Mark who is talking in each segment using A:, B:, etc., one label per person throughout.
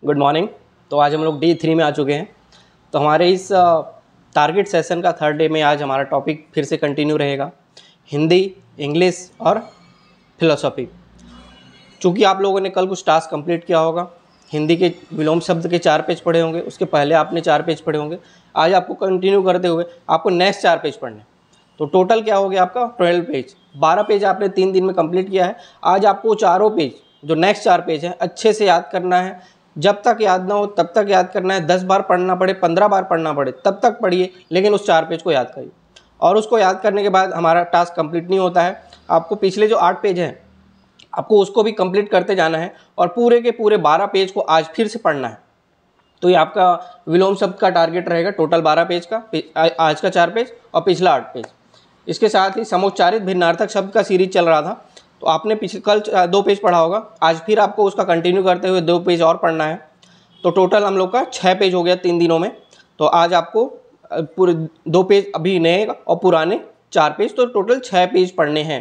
A: Good morning. तो आज हम लोग डे 3 में आ चुके हैं। तो हमारे इस टारगेट सेशन का थर्ड डे में आज हमारा टॉपिक फिर से कंटिन्यू रहेगा, हिंदी, इंग्लिश और फिलोसॉफी। चूँकि आप लोगों ने कल कुछ टास्क कंप्लीट किया होगा, हिंदी के विलोम शब्द के 4 पेज पढ़े होंगे, उसके पहले आपने 4 पेज पढ़े होंगे। आज आपको कंटिन्यू करते हुए आपको नेक्स्ट 4 पेज पढ़ने। तो टोटल क्या हो गया आपका 12 पेज। 12 पेज आपने 3 दिन में कंप्लीट किया है। आज आपको चारों पेज, जो नेक्स्ट 4 पेज हैं, अच्छे से याद करना है। जब तक याद ना हो तब तक याद करना है। 10 बार पढ़ना पड़े, 15 बार पढ़ना पड़े, तब तक पढ़िए, लेकिन उस 4 पेज को याद करिए। और उसको याद करने के बाद हमारा टास्क कंप्लीट नहीं होता है। आपको पिछले जो 8 पेज हैं, आपको उसको भी कंप्लीट करते जाना है और पूरे के पूरे 12 पेज को आज फिर से पढ़ना है। तो ये आपका विलोम शब्द का टारगेट रहेगा, टोटल 12 पेज का, आज का 4 पेज और पिछला 8 पेज। इसके साथ ही समुच्चारित भिन्नार्थक शब्द का सीरीज चल रहा था, तो आपने कल 2 पेज पढ़ा होगा। आज फिर आपको उसका कंटिन्यू करते हुए 2 पेज और पढ़ना है। तो टोटल हम लोग का 6 पेज हो गया 3 दिनों में। तो आज आपको पूरे 2 पेज अभी नए और पुराने 4 पेज, तो टोटल 6 पेज पढ़ने हैं।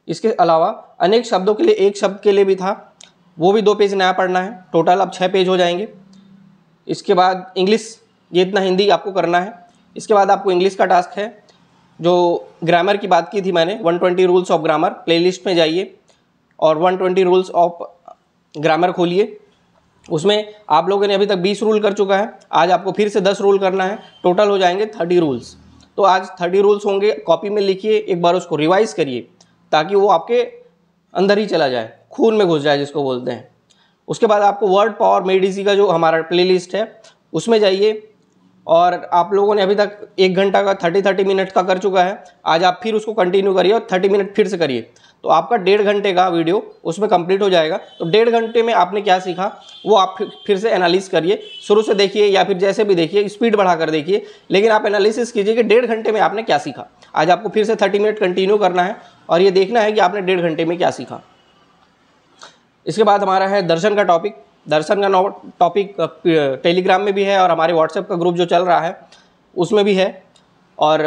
A: इसके अलावा अनेक शब्दों के लिए एक शब्द के लिए भी था, वो भी 2 पेज नया पढ़ना है। टोटल अब 6 पेज हो जाएंगे। इसके बाद इंग्लिश, ये इतना हिंदी आपको करना है। इसके बाद आपको इंग्लिश का टास्क है, जो ग्रामर की बात की थी मैंने, 120 रूल्स ऑफ ग्रामर, प्लेलिस्ट में जाइए और 120 रूल्स ऑफ ग्रामर खोलिए। उसमें आप लोगों ने अभी तक 20 रूल कर चुका है। आज आपको फिर से 10 रूल करना है। टोटल हो जाएंगे 30 रूल्स। तो आज 30 रूल्स होंगे, कॉपी में लिखिए, एक बार उसको रिवाइज करिए ताकि वो आपके अंदर ही चला जाए, खून में घुस जाए जिसको बोलते हैं। उसके बाद आपको वर्ड पावर मेडिसी का जो हमारा प्लेलिस्ट है उसमें जाइए, और आप लोगों ने अभी तक 1 घंटा का 30 मिनट का कर चुका है। आज आप फिर उसको कंटिन्यू करिए और 30 मिनट फिर से करिए, तो आपका 1.5 घंटे का वीडियो उसमें कंप्लीट हो जाएगा। तो 1.5 घंटे में आपने क्या सीखा वो आप फिर से एनालिस करिए, शुरू से देखिए या फिर जैसे भी देखिए, स्पीड बढ़ाकर देखिए, लेकिन आप एनालिसिस कीजिए कि 1.5 घंटे में आपने क्या सीखा। आज आपको फिर से 30 मिनट कंटिन्यू करना है और ये देखना है कि आपने 1.5 घंटे में क्या सीखा। इसके बाद हमारा है दर्शन का टॉपिक। दर्शन का टॉपिक टेलीग्राम में भी है और हमारे व्हाट्सएप का ग्रुप जो चल रहा है उसमें भी है। और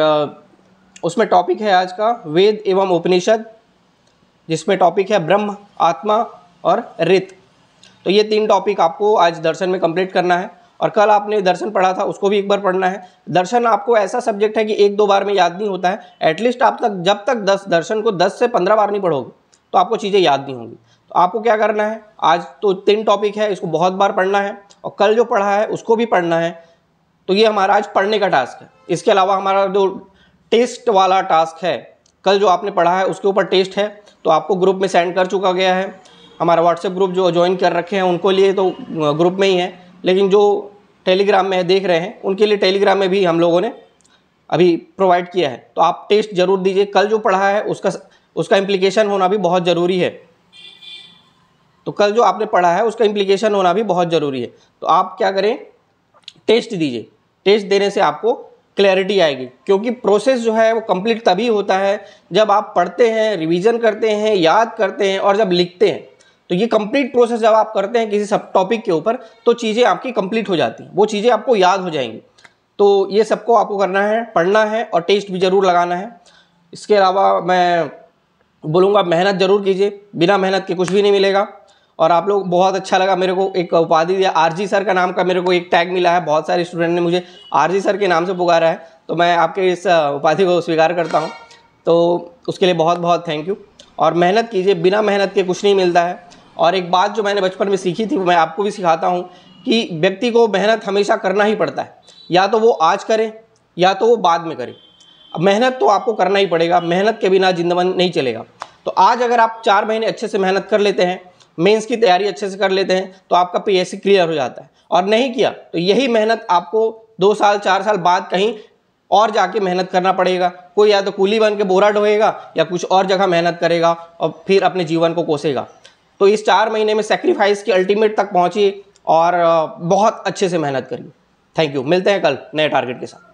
A: उसमें टॉपिक है आज का वेद एवं उपनिषद, जिसमें टॉपिक है ब्रह्म, आत्मा और ऋत। तो ये 3 टॉपिक आपको आज दर्शन में कंप्लीट करना है। और कल आपने दर्शन पढ़ा था, उसको भी एक बार पढ़ना है। दर्शन आपको ऐसा सब्जेक्ट है कि 1-2 बार में याद नहीं होता है। एटलीस्ट आप तक जब तक 10 दर्शन को 10 से 15 बार नहीं पढ़ोगे तो आपको चीज़ें याद नहीं होंगी। तो आपको क्या करना है, आज तो 3 टॉपिक है, इसको बहुत बार पढ़ना है और कल जो पढ़ा है उसको भी पढ़ना है। तो ये हमारा आज पढ़ने का टास्क है। इसके अलावा हमारा जो टेस्ट वाला टास्क है, कल जो आपने पढ़ा है उसके ऊपर टेस्ट है, तो आपको ग्रुप में सेंड कर चुका गया है। हमारा व्हाट्सएप ग्रुप जो ज्वाइन कर रखे हैं उनको लिए तो ग्रुप में ही है, लेकिन जो टेलीग्राम में देख रहे हैं उनके लिए टेलीग्राम में भी हम लोगों ने अभी प्रोवाइड किया है। तो आप टेस्ट ज़रूर दीजिए। कल जो पढ़ा है उसका इम्प्लीकेशन होना भी बहुत ज़रूरी है। तो कल जो आपने पढ़ा है उसका इम्प्लीकेशन होना भी बहुत ज़रूरी है। तो आप क्या करें, टेस्ट दीजिए। टेस्ट देने से आपको क्लैरिटी आएगी, क्योंकि प्रोसेस जो है वो कंप्लीट तभी होता है जब आप पढ़ते हैं, रिवीजन करते हैं, याद करते हैं और जब लिखते हैं। तो ये कंप्लीट प्रोसेस जब आप करते हैं किसी सब टॉपिक के ऊपर, तो चीज़ें आपकी कंप्लीट हो जाती हैं, वो चीज़ें आपको याद हो जाएंगी। तो ये सबको आपको करना है, पढ़ना है और टेस्ट भी ज़रूर लगाना है। इसके अलावा मैं बोलूँगा मेहनत ज़रूर कीजिए, बिना मेहनत के कुछ भी नहीं मिलेगा। और आप लोग, बहुत अच्छा लगा मेरे को, एक उपाधि दिया आरजी सर का नाम का, मेरे को एक टैग मिला है। बहुत सारे स्टूडेंट ने मुझे आरजी सर के नाम से पुकारा है, तो मैं आपके इस उपाधि को स्वीकार करता हूँ। तो उसके लिए बहुत बहुत थैंक यू। और मेहनत कीजिए, बिना मेहनत के कुछ नहीं मिलता है। और एक बात जो मैंने बचपन में सीखी थी वो मैं आपको भी सिखाता हूँ कि व्यक्ति को मेहनत हमेशा करना ही पड़ता है, या तो वो आज करे या तो वो बाद में करे। अब मेहनत तो आपको करना ही पड़ेगा, मेहनत के बिना जिंदगी नहीं चलेगा। तो आज अगर आप 4 महीने अच्छे से मेहनत कर लेते हैं, मेंस की तैयारी अच्छे से कर लेते हैं, तो आपका पीएससी क्लियर हो जाता है। और नहीं किया तो यही मेहनत आपको 2 साल 4 साल बाद कहीं और जाके मेहनत करना पड़ेगा। कोई या तो कूली बन के बोरा ढोएगा या कुछ और जगह मेहनत करेगा और फिर अपने जीवन को कोसेगा। तो इस 4 महीने में सेक्रीफाइस की अल्टीमेट तक पहुंचिए और बहुत अच्छे से मेहनत करिए। Thank you. मिलते हैं कल नए टारगेट के साथ।